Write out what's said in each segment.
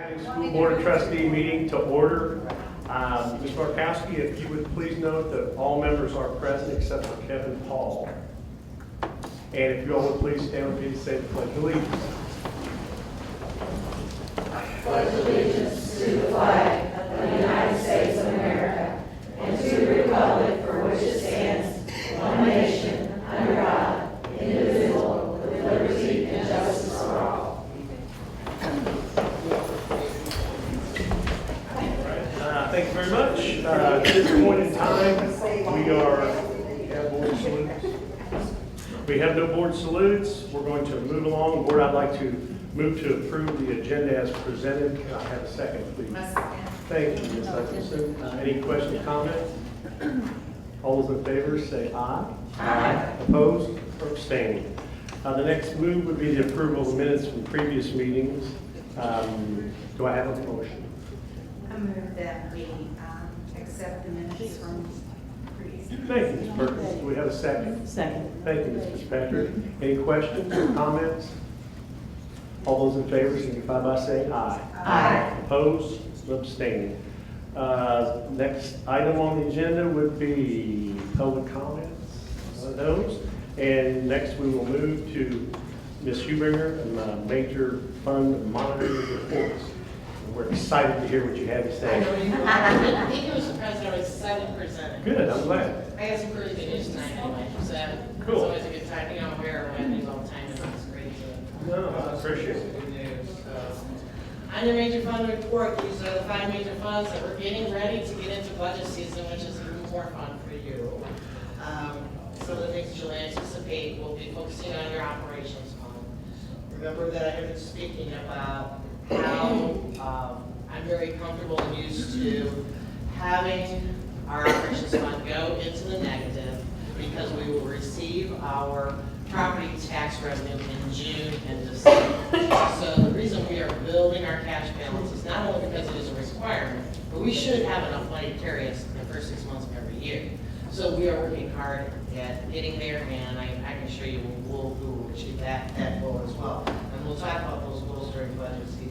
County School Board of Trustee meeting to order. Ms. Markowski, if you would please note that all members are present except for Kevin Paul. And if you all would please stand with me to say the pledge of allegiance. Pledge allegiance to the flag of the United States of America and to the republic for which it stands, one nation, under God, indivisible, with liberty and justice for all. Thank you very much. At this point in time, we have no board salutes. We're going to move along. Board, I'd like to move to approve the agenda as presented. Can I have a second, please? Thank you, Ms. Hutchinson. Any questions, comments? All those in favor say aye. Aye. Opposed or abstaining? The next move would be the approval of the minutes from previous meetings. Do I have a motion? I move that we accept the minutes from previous. Thank you, Ms. Perkins. Do we have a second? Second. Thank you, Ms. Fitzpatrick. Any questions or comments? All those in favor signify by saying aye. Aye. Opposed or abstaining? Next item on the agenda would be public comments. None of those. And next we will move to Ms. Hubringer and Major Fund Monitoring Reports. We're excited to hear what you have to I say. know you are. I think it was surprised I was 7%. Good, I'm glad. I got some pretty good news tonight anyway, so Cool. it's always a good time. You know, I'm here around news all the time, and it's great to. No, I appreciate it. Good news. On the major fund report, these are the 5 major funds that we're getting ready to get into budget season, which is even more fun for you. Some of the things you'll anticipate will be focusing on your operations fund. Remember that I have been speaking about how I'm very comfortable and used to having our operations fund go into the negative because we will receive our property tax revenue in June and December. So the reason we are building our cash balance is not only because it is a requirement, but we should have enough money to carry us in the first 6 months of every year. So we are working hard at getting there, and I can assure you we will achieve that goal as well. And we'll talk about those goals during budget season.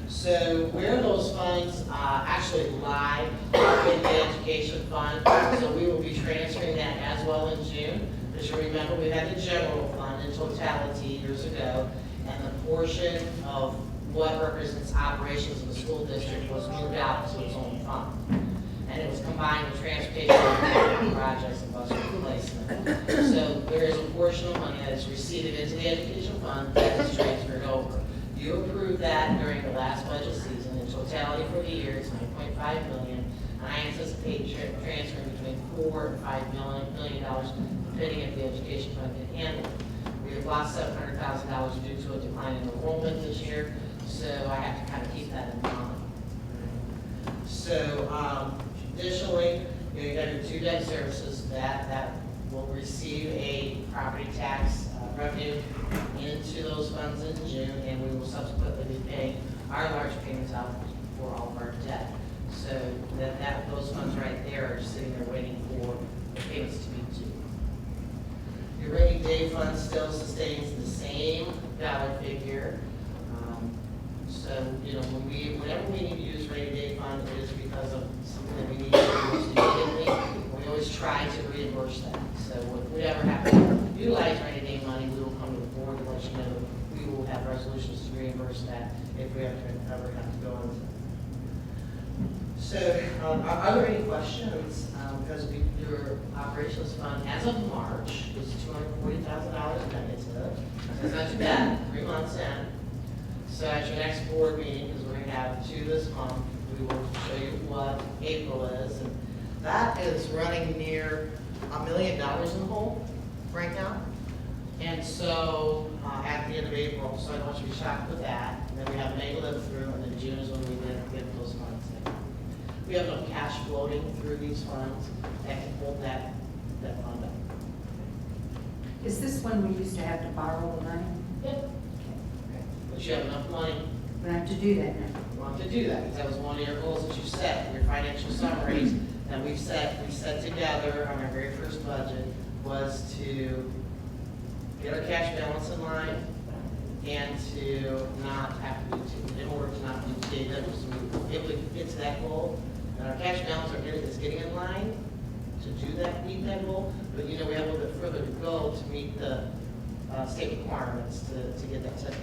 So where those funds actually lie in the education fund, so we will be transferring that as well in June. As you remember, we had the general fund in totality years ago, and the portion of what represents operations of the school district was moved out to its own fund. And it was combined with transportation projects and bus replacement. So there is a portion of money that is received into the education fund that is transferred over. You approved that during the last budget season. In totality for the year, it's $9.5 million. And I anticipate transferring between $4 and $5 million, depending if the education fund can handle it. We have lost $700,000 due to a decline in enrollment this year, so I have to kind of keep that in mind. So additionally, you have your 2 debt services that will receive a property tax revenue into those funds in June, and we will subsequently be paying our large payments out for all of our debt. So those funds right there are sitting there waiting for the payments to be due. Your rainy day fund still sustains the same dollar figure. So, you know, whenever we need to use rainy day fund, it is because of something that we need to use immediately. We always try to reimburse that. So if we ever have to utilize rainy day money, we will come to the board to let you know we will have resolutions to reimburse that if we ever have to go into it. So, are there any questions? Because your operations fund, as of March, is $240,000 negative. That's not too bad, 3 months in. So at your next board meeting, because we're going to have 2 this month, we will show you what April is. And that is running near $1 million in the hole right now. And so at the end of April, so I don't want you to be shocked with that. And then we have May to live through, and then June is when we get those funds in. We have enough cash floating through these funds that can hold that fund up. Is this when we used to have to borrow the money? Yep. But you have enough money. We have to do that now. You want to do that, because that was one of your goals that you set, your financial summaries that we set together on our very first budget, was to get our cash balance in line, and to not have to do, in order to not do TAW, it would get to that goal. And our cash balance is getting in line to do that, meet that goal, but you know, we have a little bit further to go to meet the state requirements to get that 10%.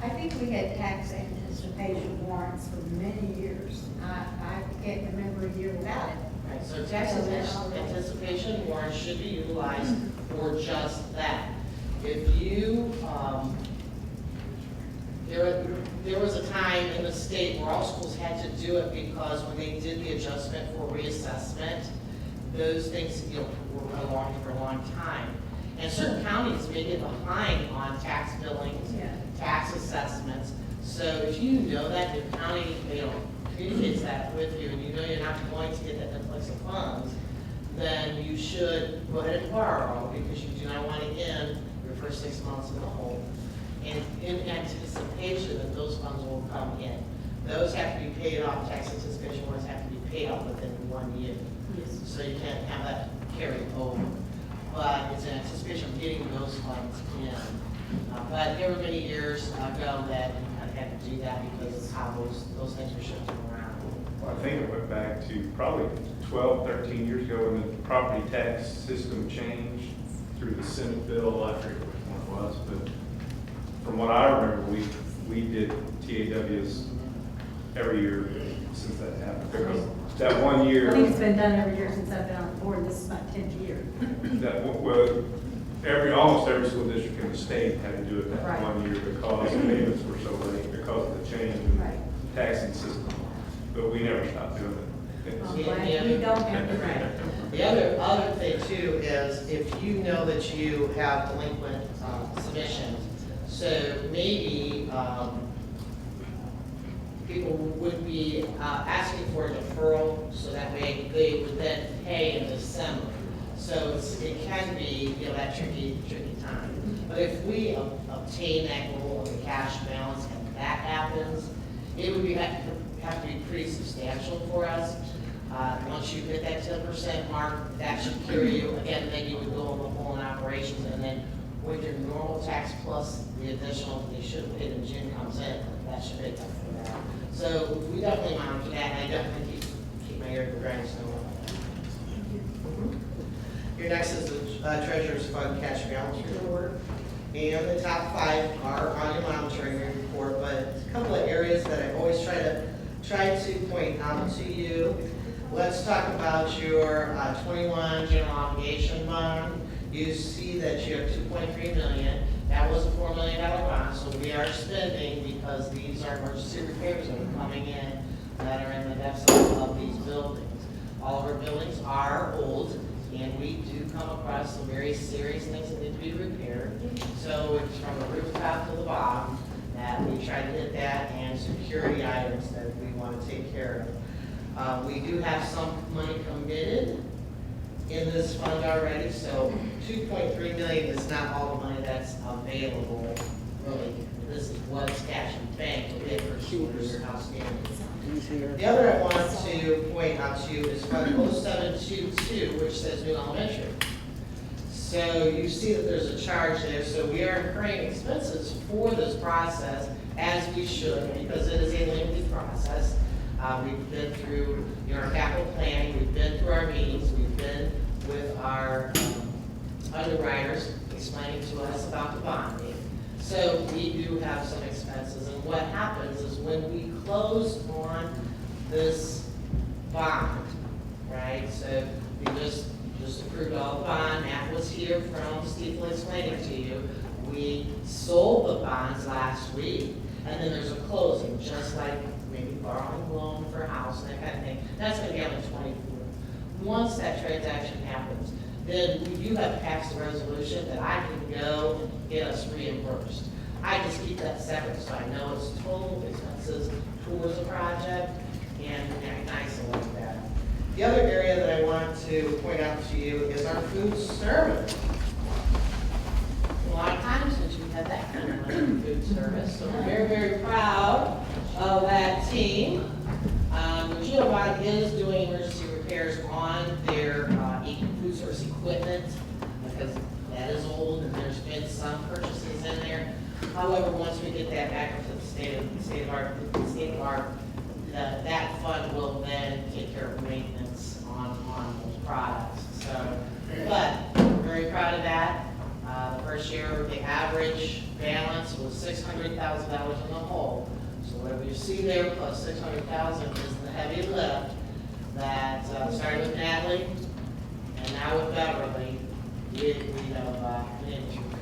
I think we had tax anticipation warrants for many years. I can't remember a year without it. Right, so tax anticipation warrants should be utilized for just that. If you, there was a time in the state where all schools had to do it because when they did the adjustment for reassessment, those things, you know, were prolonged for a long time. And certain counties may get behind on tax billings, tax assessments. So if you know that the county, you know, communicates that with you and you know you're not going to get that influx of funds, then you should go ahead and borrow because you do not want to end your first 6 months in the hole. And in anticipation that those funds will come in. Those have to be paid off, tax anticipation warrants have to be paid off within 1 year. Yes. So you can't have that carry over. But it's in anticipation of getting those funds in. But there were many years ago that you kind of had to do that because of how those things were shifting around. Well, I think it went back to probably 12, 13 years ago when the property tax system changed through the Senate bill. I forget which one it was, but from what I remember, we did TAWs every year since that happened. Because that 1 year. I think it's been done every year since I've been on the board. This is my 10th year. Well, almost every school district in the state had to do it that Right. 1 year because payments were so late because of the change in Right. the taxing system. But we never stopped doing it. I'm glad we don't have to. Right. The other thing too is if you know that you have delinquent submissions, so maybe people would be asking for a deferral so that way they would then pay in December. So it can be, you know, that tricky time. But if we obtain that goal of the cash balance and that happens, it would have to be pretty substantial for us. Once you hit that 10% mark, that should carry you, again, then you would go in the hole in operations, and then with your normal tax plus the additional they should have paid in June comes in, that should make up for that. So we definitely monitor that, and I definitely keep my ear to the grindstone on that. Your next is the Treasurer's Fund Cash Balance Report. And the top 5 are on your monitoring report, but a couple of areas that I always try to point out to you. Let's talk about your 21 general obligation bond. You see that you have $2.3 million. That was a $4 million bond, so we are spending because these are emergency repairs that are coming in that are in the depths of these buildings. All of our buildings are old, and we do come across some very serious things that need to be repaired. So it's from the rooftop to the bottom that we try to hit that, and security items that we want to take care of. We do have some money committed in this fund already, so $2.3 million is not all the money that's available, really. This is what's cash in bank, we have for sure your outstanding. The other I want to point out to you is Fund 0722, which says new elementary. So you see that there's a charge there, so we are incurring expenses for this process as we should, because it is a lengthy process. We've been through our capital planning, we've been through our meetings, we've been with our underwriters explaining to us about the bonding. So we do have some expenses, and what happens is when we close on this bond, right? So we just approved all the bond. Matt was here from Steve explaining to you. We sold the bonds last week, and then there's a closing, just like maybe borrowing a loan for a house and that kind of thing. That's going to be on the 24th. Once that transaction happens, then we do have passed a resolution that I can go and get us reimbursed. I just keep that separate so I know it's total expenses towards the project and recognize it like that. The other area that I want to point out to you is our food service. A lot of times since we had that kind of money in food service, so we're very, very proud of that team. Giovanni is doing emergency repairs on their food service equipment because that is old and there's been some purchases in there. However, once we get that back into the state of art, that fund will then take care of maintenance on those products. So, but we're very proud of that. The first year, the average balance was $600,000 in the hole. So whatever you see there plus 600,000 is the heavy lift that started with Natalie and now with Beverly. We have been able to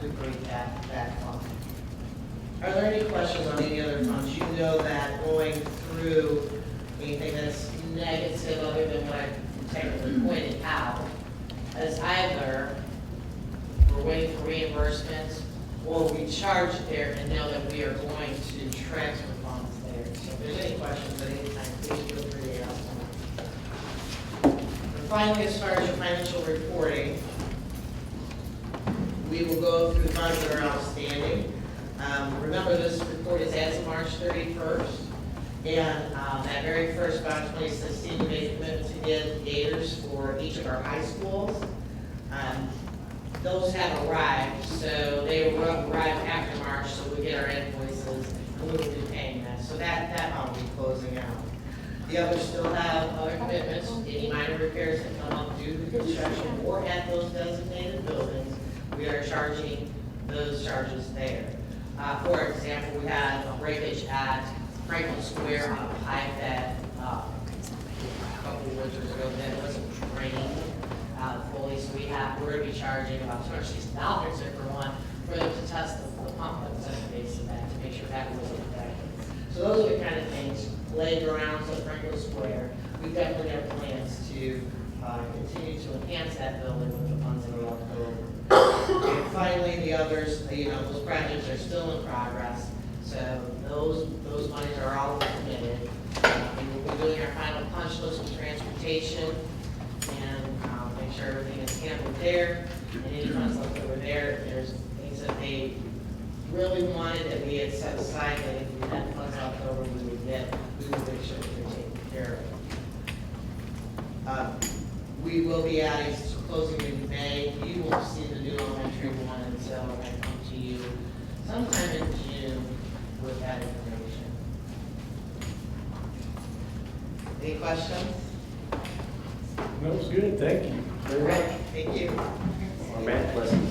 recuperate that fund. Are there any questions on any other funds? You know that going through anything that's negative other than what I technically pointed out as either we're waiting for reimbursements or we charge there and know that we are going to transfer funds there. So if there's any questions at any time, please feel free to ask them. And finally, as far as your financial reporting, we will go through funds that are outstanding. Remember, this report is as of March 31st. And that very first about 2016, we made a commitment to get gators for each of our high schools. Those have arrived, so they arrived after March, so we get our invoices and we will be paying that. So that I'll be closing out. The others still have other commitments. Any minor repairs that come up due to construction or at those designated buildings, we are charging those charges there. For example, we had a breakage at Franklin Square on a pipe that a couple of winters ago that wasn't drained fully, so we're going to be charging about $260 for one for them to test the pump that was at the base of that to make sure that wasn't affected. So those are the kind of things laid around at Franklin Square. We definitely have plans to continue to enhance that building with the funds that are left over. And finally, the others, those projects are still in progress. So those monies are all committed. We will be doing our final punch list with transportation and make sure everything is handled there. And any funds left over there, if there's things that they really wanted that we had set aside that if we had funds left over, we would make sure that they're taken care of. We will be adding closing in May. You won't see the new elementary one until I come to you sometime in June with that information. Any questions? That was good, thank you very much. Thank you. Our math lessons.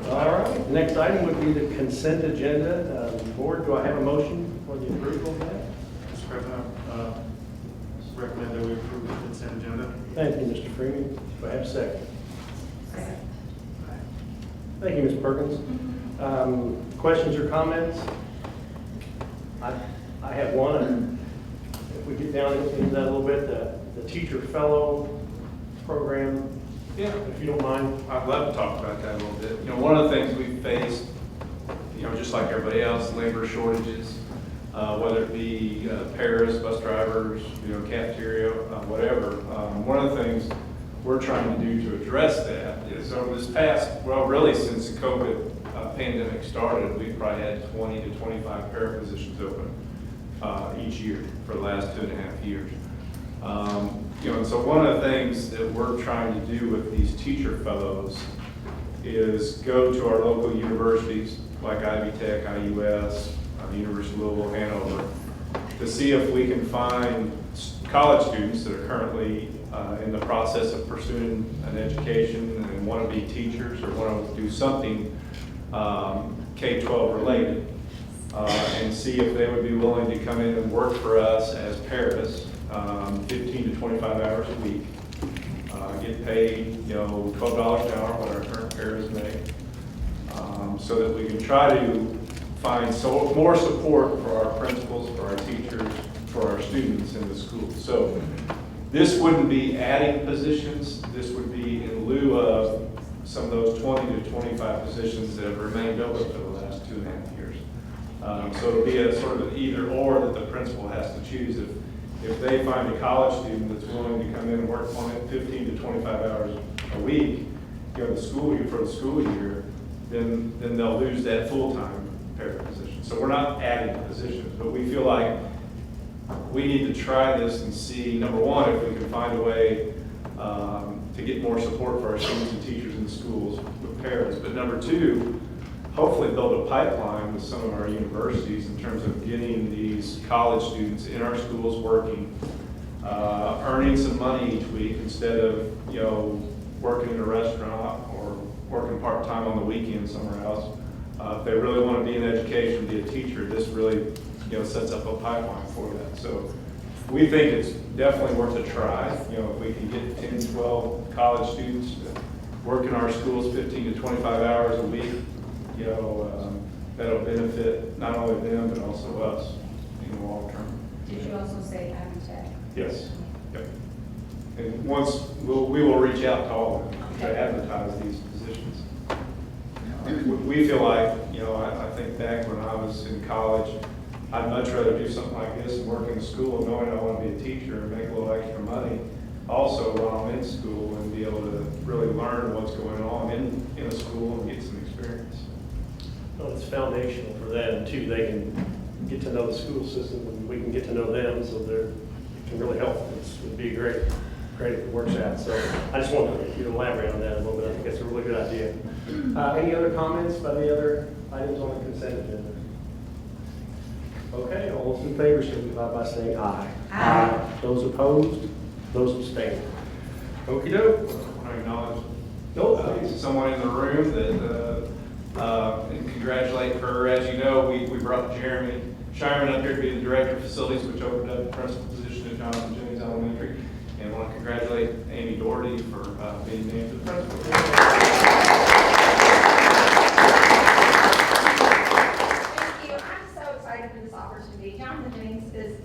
All right, next item would be the consent agenda. Board, do I have a motion for the approval of that? Mr. President, recommend that we approve the consent agenda. Thank you, Mr. Freeman. Do I have a second? Thank you, Ms. Perkins. Questions or comments? I have one, and if we get down into that a little bit, the teacher fellow program, Yeah. if you don't mind. I'd love to talk about that a little bit. One of the things we've faced, just like everybody else, labor shortages, whether it be pairs, bus drivers, cafeteria, whatever. One of the things we're trying to do to address that is over this past, really since the COVID pandemic started, we've probably had 20 to 25 para positions open each year for the last 2.5 years. And so one of the things that we're trying to do with these teacher fellows is go to our local universities like Ivy Tech, IUS, University of Louisville, Hanover, to see if we can find college students that are currently in the process of pursuing an education and want to be teachers or want to do something K-12 related, and see if they would be willing to come in and work for us as paras, 15 to 25 hours a week, get paid, $12 an hour, what our current paras make, so that we can try to find more support for our principals, for our teachers, for our students in the school. So this wouldn't be adding positions, this would be in lieu of some of those 20 to 25 positions that have remained open for the last 2.5 years. So it'll be a sort of an either or that the principal has to choose. If they find a college student that's willing to come in and work on it 15 to 25 hours a week, the school year for the school year, then they'll lose that full-time para position. So we're not adding positions, but we feel like we need to try this and see, number one, if we can find a way to get more support for our students and teachers in the schools with paras. But number two, hopefully build a pipeline with some of our universities in terms of getting these college students in our schools working, earning some money each week instead of, working in a restaurant or working part-time on the weekend somewhere else. If they really want to be in education, be a teacher, this really, sets up a pipeline for that. So we think it's definitely worth a try. If we can get 10, 12 college students to work in our schools 15 to 25 hours a week, that'll benefit not only them, but also us in the long term. Did you also say Habitat? Yes. Yep. And once, we will reach out to all of them to advertise these positions. We feel like, I think back when I was in college, I'd much rather do something like this and work in school knowing I want to be a teacher and make a little extra money. Also, while I'm in school and be able to really learn what's going on in a school and get some experience. Well, it's foundational for them too. They can get to know the school system and we can get to know them, so it can really help. It would be great if it works out. So I just wanted you to elaborate on that a little bit. I think that's a really good idea. Any other comments by the other items on the consent agenda? Okay, all those in favor signify by saying aye. Aye. Those opposed, those abstaining. Okey doke. I want to acknowledge Nope. someone in the room that, and congratulate her. As you know, we brought Jeremy Shireman up here to be the Director of Facilities, which opened up the principal position at Jonathan Jennings Elementary. And I want to congratulate Amy Doherty for being named the principal. Jonathan Jennings is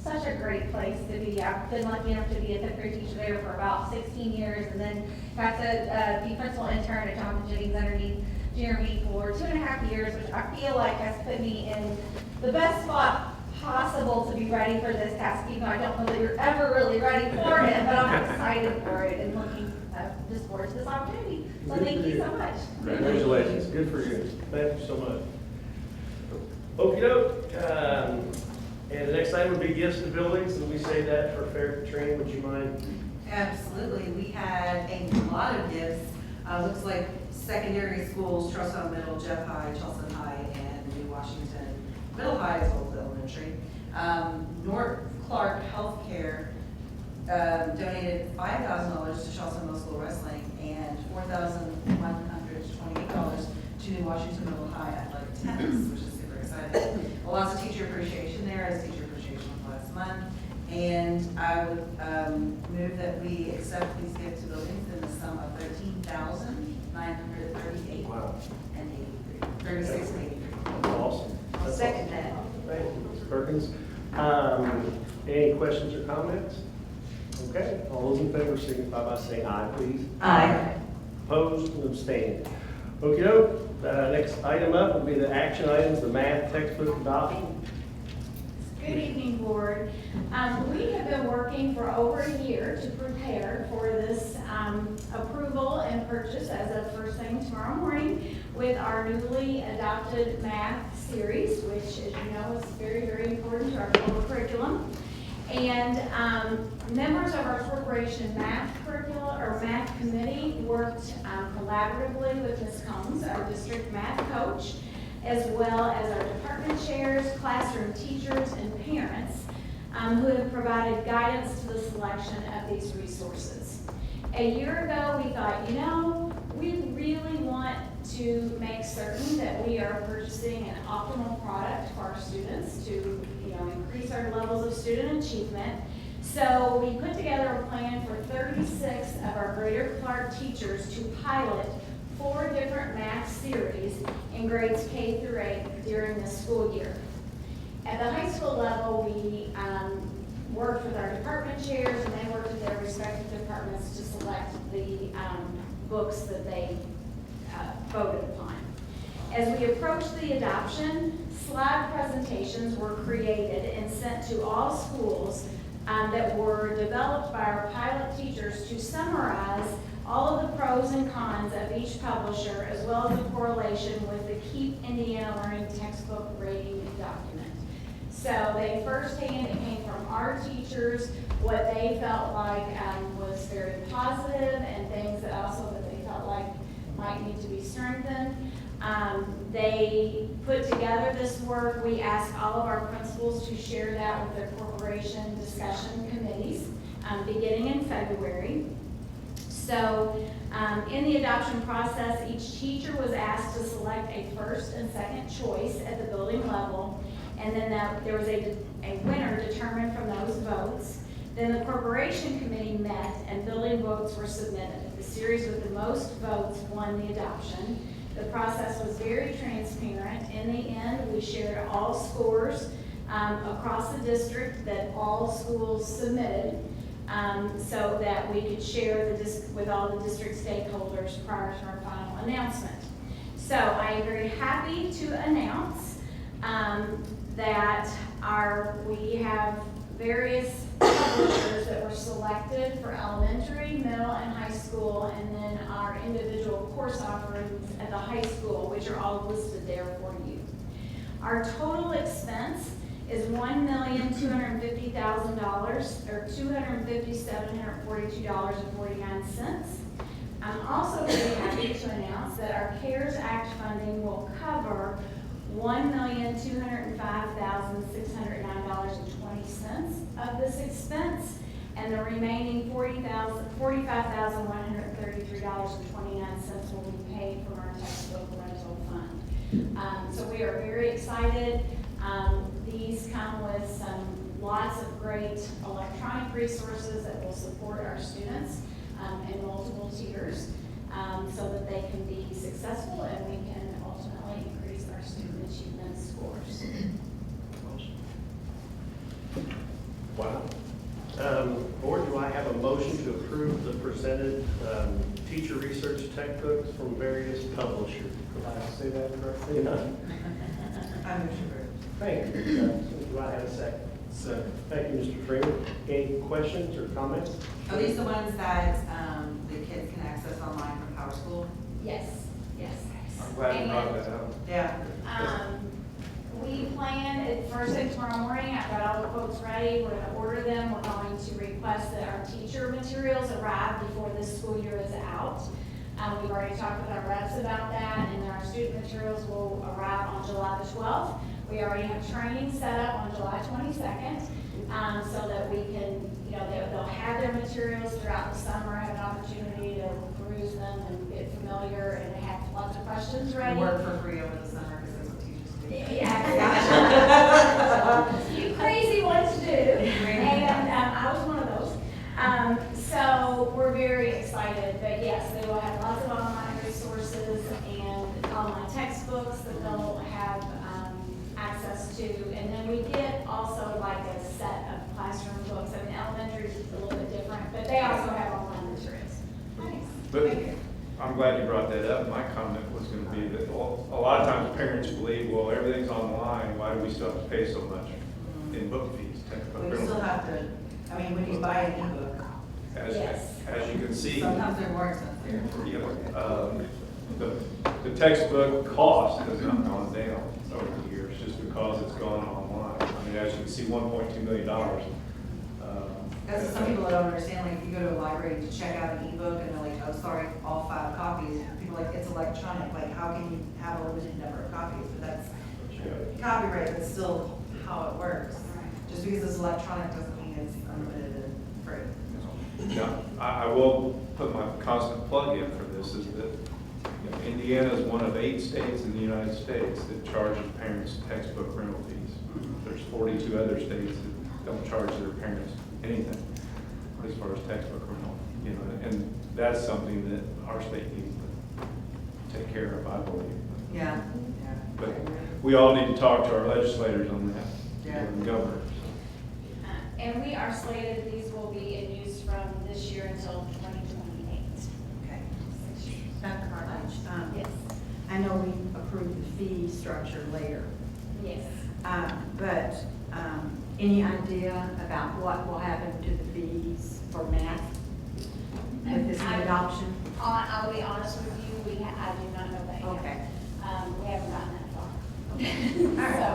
such a great place to be. I've been lucky enough to be a fifth grade teacher there for about 16 years and then got to be principal intern at Jonathan Jennings underneath Jeremy for 2.5 years, which I feel like has put me in the best spot possible to be ready for this task, even though I don't know that you're ever really ready for it, but I'm excited for it and looking just forward to this opportunity. So thank you so much. Congratulations. Good for you. Thank you so much. Okey doke. And the next item would be gifts to buildings, and we say that for Fair Katrina. Would you mind? Absolutely. We had a lot of gifts. Looks like secondary schools, Trustees Middle, Jeff High, Chelsea High, and New Washington Middle High as well as elementary. North Clark Healthcare donated $5,000 to Chelsea Middle School Wrestling and $4,128 to New Washington Middle High Athletic Tennis, which is super exciting. Lots of teacher appreciation there, as Teacher Appreciation Month last month. And I would move that we accept these gifts to buildings in the sum of $13,938 Wow. and 36 and 83. Awesome. I'll second that. Thank you, Ms. Perkins. Any questions or comments? Okay, all those in favor signify by saying aye, please. Aye. Opposed and abstaining. Okey doke. Next item up will be the action items, the math textbook adoption. Good evening, Board. We have been working for over a year to prepare for this approval and purchase as of first thing tomorrow morning with our newly adopted math series, which, as you know, is very, very important to our global curriculum. And members of our corporation math curricula or math committee worked collaboratively with Ms. Combs, our district math coach, as well as our department chairs, classroom teachers, and parents who have provided guidance to the selection of these resources. A year ago, we thought, we really want to make certain that we are purchasing an optimal product for our students to increase our levels of student achievement. So we put together a plan for 36 of our Greater Clark teachers to pilot 4 different math series in grades K through 8 during the school year. At the high school level, we worked with our department chairs and they worked with their respective departments to select the books that they voted upon. As we approached the adoption, slide presentations were created and sent to all schools that were developed by our pilot teachers to summarize all of the pros and cons of each publisher, as well as the correlation with the Keep Indiana Learning textbook rating document. So they firsthand, it came from our teachers, what they felt like was very positive and things that also that they felt like might need to be strengthened. They put together this work. We asked all of our principals to share that with their corporation discussion committees, beginning in February. So in the adoption process, each teacher was asked to select a first and second choice at the building level, and then there was a winner determined from those votes. Then the corporation committee met and building votes were submitted. The series with the most votes won the adoption. The process was very transparent. In the end, we shared all scores across the district that all schools submitted, so that we could share with all the district stakeholders prior to our final announcement. So I am very happy to announce that we have various publishers that were selected for elementary, middle, and high school, and then our individual course offerings at the high school, which are all listed there for you. Our total expense is $1,250,000, or $250,742.49. I'm also very happy to announce that our CARES Act funding will cover $1,205,609.20 of this expense, and the remaining $45,133.29 will be paid from our textbook rental fund. So we are very excited. These come with lots of great electronic resources that will support our students in multiple tiers, so that they can be successful and we can ultimately increase our student achievement scores. Wow. Board, do I have a motion to approve the presented teacher research textbooks from various publishers? Did I say that correctly? No. I'm sure. Thank you. Do I have a second? Second. Thank you, Mr. Freeman. Any questions or comments? Are these the ones that the kids can access online from Power School? Yes, yes. I'm glad you brought that up. Yeah. We plan, first thing tomorrow morning, I've got all the quotes ready, we're gonna order them, we're going to request that our teacher materials arrive before this school year is out. We've already talked with our reps about that, and then our student materials will arrive on July the 12th. We already have training set up on July 22nd, so that we can, they'll have their materials throughout the summer, have an opportunity to peruse them and get familiar and have lots of questions We ready. work for free over the summer because that's what teachers do. Yeah, you crazy ones to do, and I was one of those. So we're very excited, but yes, they will have lots of online resources and online textbooks that they'll have access to, and then we get also like a set of classroom books. I mean, elementary is a little bit different, but they also have online materials. But I'm glad you brought that up. My comment was going to be that a lot of times parents believe, well, everything's online, why do we still have to pay so much in book fees? textbook We still have to, when you buy an ebook, As you can see, sometimes they're more expensive. the textbook cost has not gone down over the years just because it's gone online. I mean, as you can see, $1.2 million. Because some people don't understand, like, if you go to a library to check out an ebook and they're like, oh, sorry, all 5 copies, people are like, it's electronic, like, how can you have a limited number of copies? But that's copyright, that's still how it works. Just because it's electronic doesn't mean it's unlimited and free. Now, I will put my constant plug in for this, is that Indiana is one of 8 states in the United States that charges parents textbook rental fees. There's 42 other states that don't charge their parents anything as far as textbook rental, and that's something that our state needs to take care of, I believe. Yeah. But we all need to talk to our legislators on that, Yeah. and governors. And we are slated, these will be in use from this year until 2028. Okay. Dr. Cartledge, Yes. I know we approved the fee structure later, Yes. but any idea about what will happen to the fees for math with this new adoption? I'll be honest with you, I do not know that yet. Okay. We haven't gotten that far. All right. So,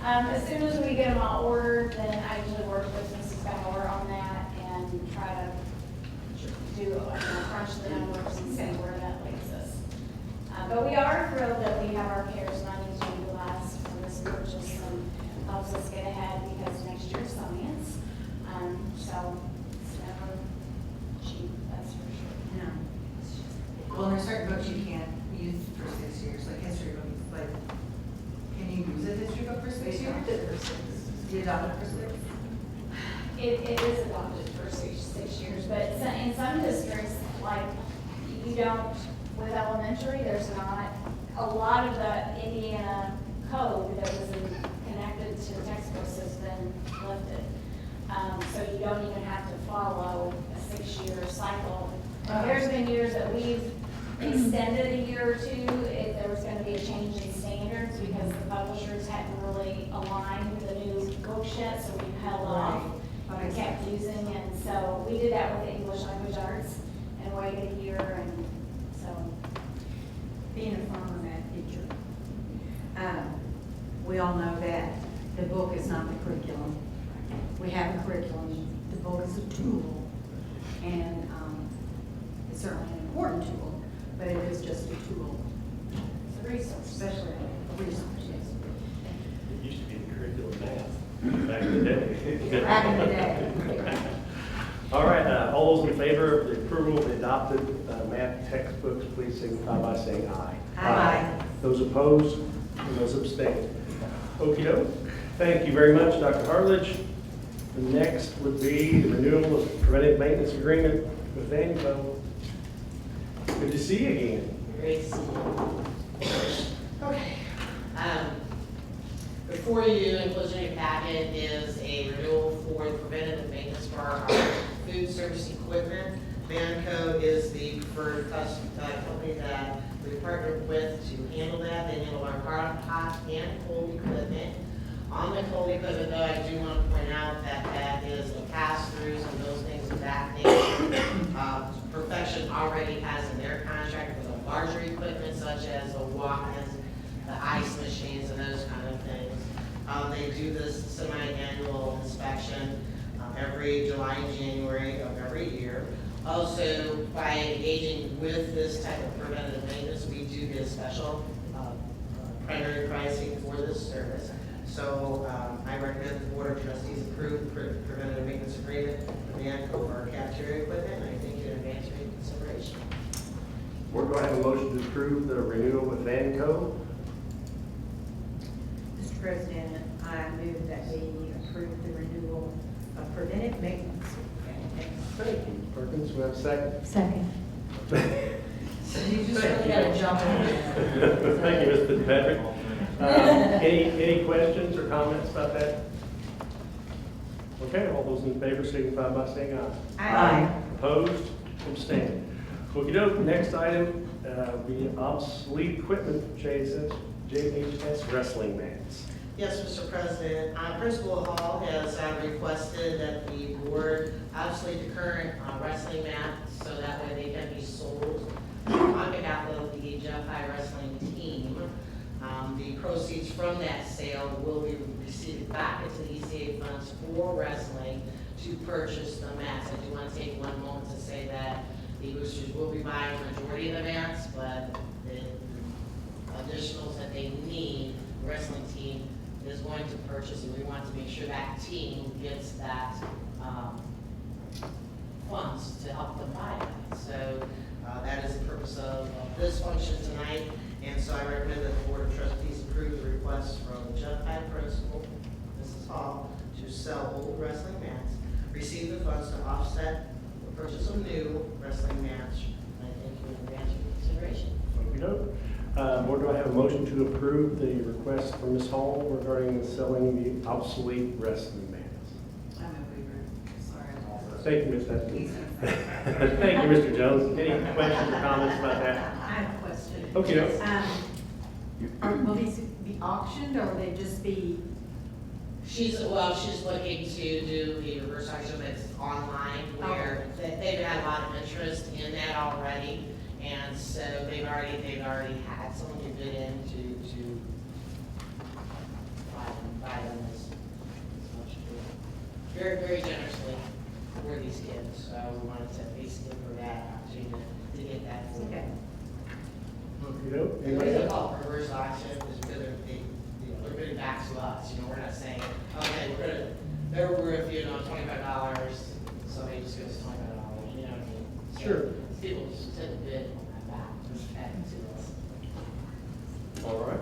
as soon as we get them all ordered, then I usually work with Mrs. Bauer on that and try to crunch the numbers and see where that leaves us. But But we are thrilled that we have our CARES money to utilize for this purchase and helps us get ahead because next year's science. So it's never cheap, that's for sure. No. Well, there's certain books you can't use for 6 years, like history books, like, can you use a history book for 6 years? You adopt it for 6? It is adopted for 6 years, but in some districts, like, you don't, with elementary, there's not, a lot of the Indiana code that was connected to textbooks has been lifted. So you don't even have to follow a 6-year cycle. And there's been years that we've extended a year or two if there was gonna be a change in standards because the publishers hadn't really aligned with the new books yet, so we held off and kept using, and so we did that with the English language arts and waited a year, and so. Being a former math teacher, we all know that the book is not the curriculum. We have a curriculum, the book is a tool, and it's certainly an important tool, but it is just a tool, It's a resource. especially a resource, yes. It used to be the curriculum math back in the day. Back in the day. All right, all those in favor of the approval of the adopted math textbooks, please signify by saying aye. Aye. Those opposed and those abstained. Okey-doke. Thank you very much, Dr. Harledge. The next would be the renewal of preventive maintenance agreement with Vanco. Good to see you again. Great to see you. Okay. Before you, included in your packet, is a renewal for the preventative maintenance for our food service equipment. Vanco is the preferred company that we partnered with to handle that. They handle our hot and cold equipment. On the cold equipment, though, I do want to point out that that is the pass-throughs and those things of that nature. Perfection already has in their contract for the larger equipment, such as the walk-ins, the ice machines, and those kind of things. They do this semi-annual inspection every July and January of every year. Also, by engaging with this type of preventative maintenance, we do get special primary pricing for this service. So I recommend the Board of Trustees approve the preventative maintenance agreement with Vanco for our cafeteria equipment, and I think it advance your consideration. Board, do I have a motion to approve the renewal with Vanco? Mr. President, I move that we approve the renewal of preventive maintenance. Thank you, Perkins. We have a second. Second. So you just really gotta jump in there. Thank you, Ms. Fitzpatrick. Any questions or comments about that? Okay, all those in favor signify by saying aye. Aye. Opposed? Abstained. Okey-doke, next item, be obsolete equipment, JHS wrestling mats. Yes, Mr. President. Principal Hall has requested that the board obsolete the current wrestling mat so that way they can be sold on behalf of the Jeff High Wrestling team. The proceeds from that sale will be received back into the ECA funds for wrestling to purchase the mats. I do want to take one moment to say that the boosters will be buying the majority of the mats, but the additionals that they need, the wrestling team is going to purchase, and we want to make sure that team gets that funds to help them buy it. So that is the purpose of this function tonight, and so I recommend that the Board of Trustees approve the request from the Jeff High Principal, Mrs. Hall, to sell old wrestling mats, receive the funds to offset the purchase of new wrestling mats, and I thank you in advance for consideration. Okey-doke. Board, do I have a motion to approve the request from Ms. Hall regarding selling the obsolete wrestling mats? I'm a weaver, sorry. Thank you, Ms. Heskins. Thank you, Mr. Jones. Any questions or comments about that? I have a question. Okay. Will these be auctioned or will they just be? She's looking to do the reverse auction that's online where they've had a lot of interest in that already. And so they've already had someone who bid in to buy them as much very, very generously for these kids. So we wanted to at least give her that opportunity to get that for them. The reason I call it reversal action is because they're getting back to us, we're not saying, okay, they're worth, $25, somebody just gives us $25, you know what I mean? So Sure. People just take a bid on that back, just add it to us. All right.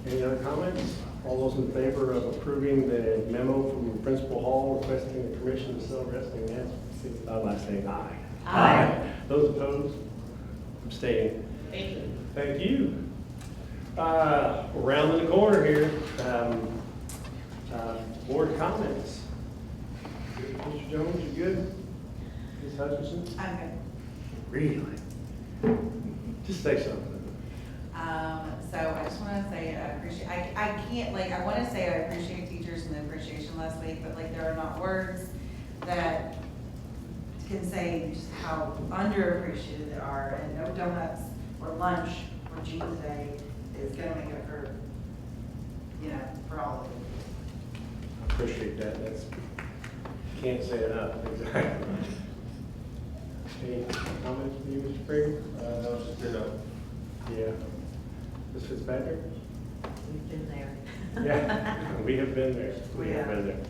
Any other comments? All those in favor of approving the memo from Principal Hall requesting the permission to sell wrestling nets, signify by saying aye. Aye. Those opposed? Abstaining. Thank you. Thank you. We're rounding the corner here. Board comments. Mr. Jones, you good? Ms. Hutchinson? I'm good. Really? Just say something. So I just want to say I appreciate, I can't, I want to say I appreciate teachers and the appreciation last week, but there are not words that can say just how underappreciated they are, and no donuts or lunch or jeans today is going to make it for, for all of you. I appreciate that. That's, can't say enough. Exactly. Any comments from you, Mr. Freeman? No, just ditto. Yeah. Ms. Fitzpatrick? We've been there. Yeah, we have been there. We have Yeah. been there.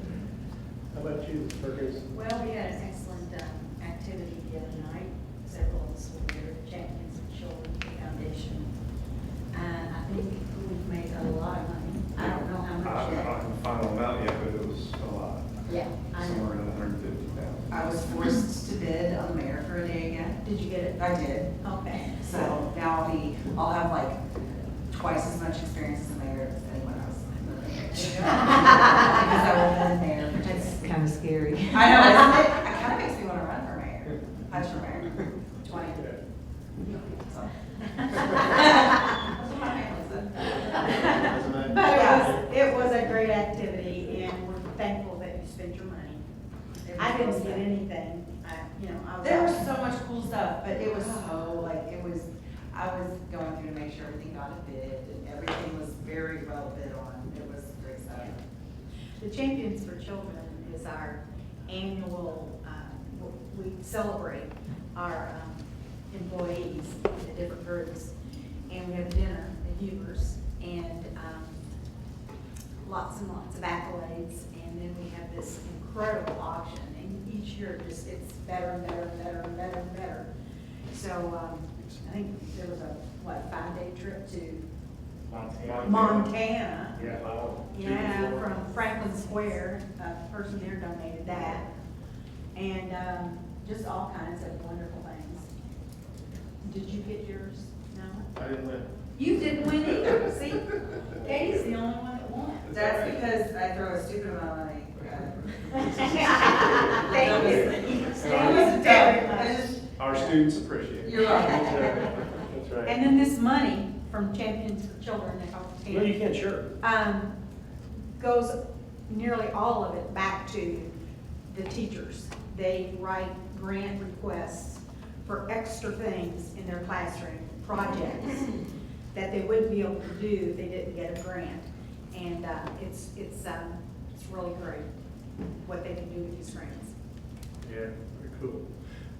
How about you, Ms. Perkins? Well, we had an excellent activity the other night. Several of us were there, Champions of Children Foundation. And I think we've made a lot of money. I don't know how I'm much not yet. in the final amount yet, but it was a lot. Yeah, I Somewhere know. around 150,000. I was forced to bid on the mayor for a day again. Did you get it? I did. Okay. So now I'll have twice as much experience as the mayor as anyone else. Because I will be the mayor for 10 It's kind of scary. I know, isn't it? It kind of makes me want to run for mayor. Vice for mayor. 20. So. That's what my family said. But it was a great activity, and we're thankful that you spent your money. I didn't get anything, I was. There was so much cool stuff, but it was I was going through to make sure everything got a bid, and everything was very well bid on. It was great stuff. The Champions for Children is our annual, we celebrate our employees, the different groups. And we have a dinner at Huber's, and lots and lots of accolades. And then we have this incredible auction, and each year it's better and better and better and better and better. So I think there was a, 5-day trip to Montana. Yeah. Wow. Yeah, from Franklin Square, a person there donated that, and just all kinds of wonderful things. Did you get yours? No? I didn't win. You didn't win either, see? Katie's the only one that won. That's because I throw a stupid amount of money. Thank you. Thank you very much. Our students appreciate it. You're welcome. That's right. And then this money from Champions for Children that helps No, you can't, sure. goes nearly all of it back to the teachers. They write grant requests for extra things in their classroom, projects that they wouldn't be able to do if they didn't get a grant. And it's really great what they can do with these grants. Yeah, very cool.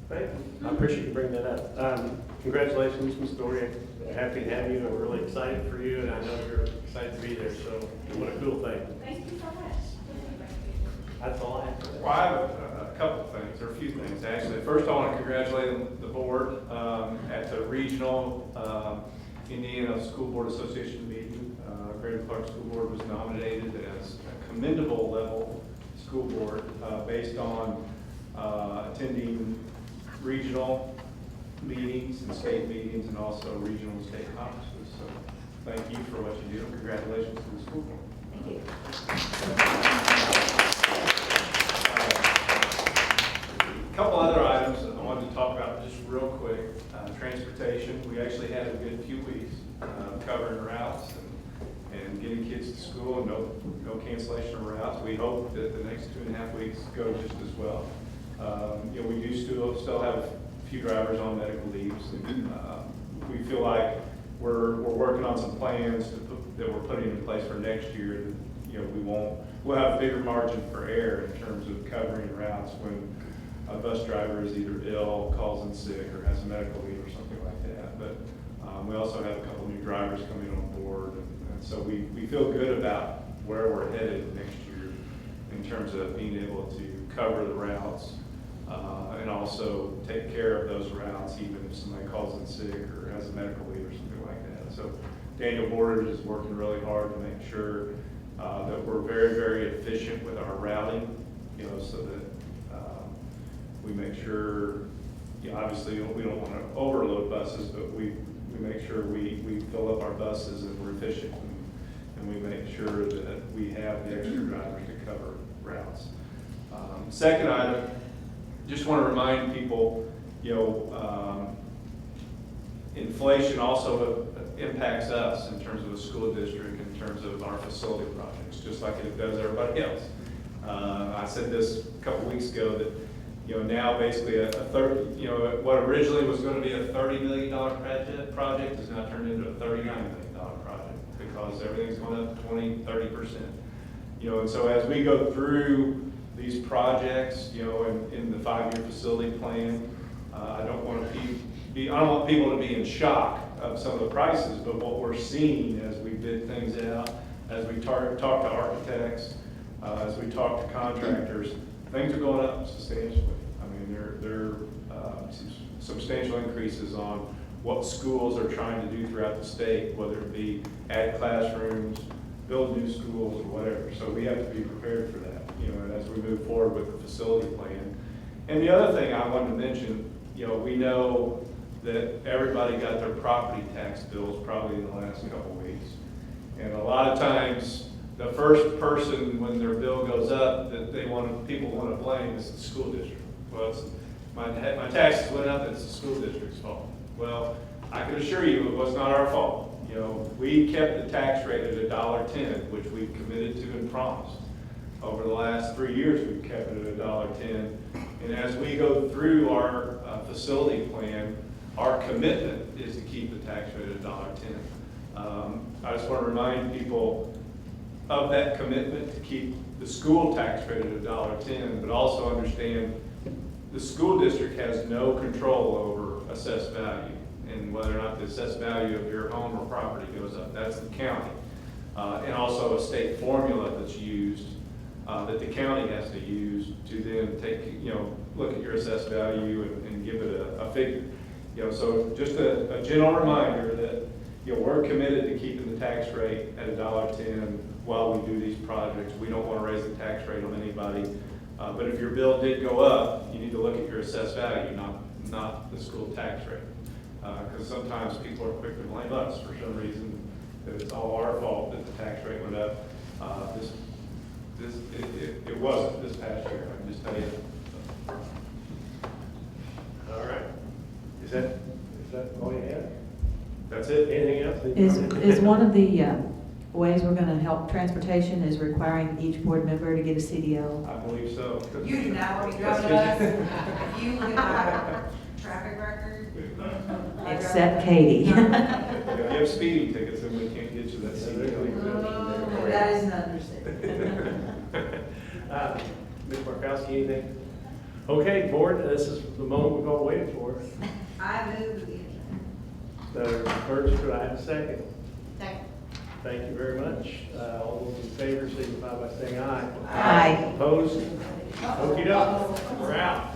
Thank you. I appreciate you bringing that up. Congratulations, Ms. Doria. Happy to have you. I'm really excited for you, and I know you're excited to be there. So what a cool thing. Thank you so much. That's all I have to say. Well, I have a couple of things, or a few things, actually. First, I want to congratulate the board at the regional Indiana School Board Association meeting. Greater Clark School Board was nominated as a commendable level school board based on attending regional meetings and state meetings, and also regional and state conferences. So thank you for what you do, and congratulations to the school board. Thank you. A couple other items I wanted to talk about just real quick. Transportation, we actually had a good few weeks covering routes and getting kids to school, and no cancellation of routes. We hope that the next 2.5 weeks go just as well. We do still have a few drivers on medical leaves. We feel like we're working on some plans that we're putting in place for next year. That, we'll have a bigger margin for error in terms of covering routes when a bus driver is either ill, calls in sick, or has a medical leave or something like that. But We also have a couple new drivers coming on board, and so we feel good about where we're headed next year in terms of being able to cover the routes and also take care of those routes even if somebody calls in sick or has a medical leave or something like that. So Daniel Borders is working really hard to make sure that we're very, very efficient with our routing, so that we make sure, obviously we don't want to overload buses, but we make sure we fill up our buses and we're efficient, and we make sure that we have the extra drivers to cover routes. Second item, just want to remind people, inflation also impacts us in terms of the school district, in terms of our facility projects, just like it does everybody else. I said this a couple weeks ago that, now basically what originally was going to be a $30 million project is now turned into a $39 million project because everything's going up 20-30%. And so as we go through these projects, in the 5-year facility plan, I don't want people to be in shock of some of the prices, but what we're seeing as we bid things out, as we talk to architects, as we talk to contractors, things are going up substantially. I mean, there are substantial increases on what schools are trying to do throughout the state, whether it be add classrooms, build new schools, or whatever. So we have to be prepared for that, as we move forward with the facility plan. And the other thing I wanted to mention, we know that everybody got their property tax bills probably in the last couple of weeks. And a lot of times, the first person when their bill goes up that people want to blame is the school district. Well, my taxes went up, it's the school district's fault. Well, I can assure you it was not our fault. We kept the tax rate at $1.10, which we committed to and promised. Over the last 3 years, we've kept it at $1.10. And as we go through our facility plan, our commitment is to keep the tax rate at $1.10. I just want to remind people of that commitment to keep the school tax rate at $1.10, but also understand the school district has no control over assessed value and whether or not the assessed value of your home or property goes up. That's the county. And also a state formula that's used that the county has to use to then take, look at your assessed value and give it a figure. So just a gentle reminder that, we're committed to keeping the tax rate at $1.10 while we do these projects. We don't want to raise the tax rate on anybody. But if your bill did go up, you need to look at your assessed value, not the school tax rate. Because sometimes people are quick to blame us for some reason, that it's all our fault that the tax rate went up. It wasn't this past year, I can just tell you. All right. Is that all you have? That's it. Anything else? Is one of the ways we're gonna help transportation is requiring each board member to get a CDL? I believe so. You do not want me driving a bus. If you look at my traffic record. Except Katie. You have speeding tickets and we can't get you that CDL. That is an understatement. Ms. Markowski, anything? Okay, board, this is the moment we've all waited for. I move the So first, could I have a second? Second. Thank you very much. All those in favor signify by saying aye. Aye. Opposed? Okey-doke. We're out.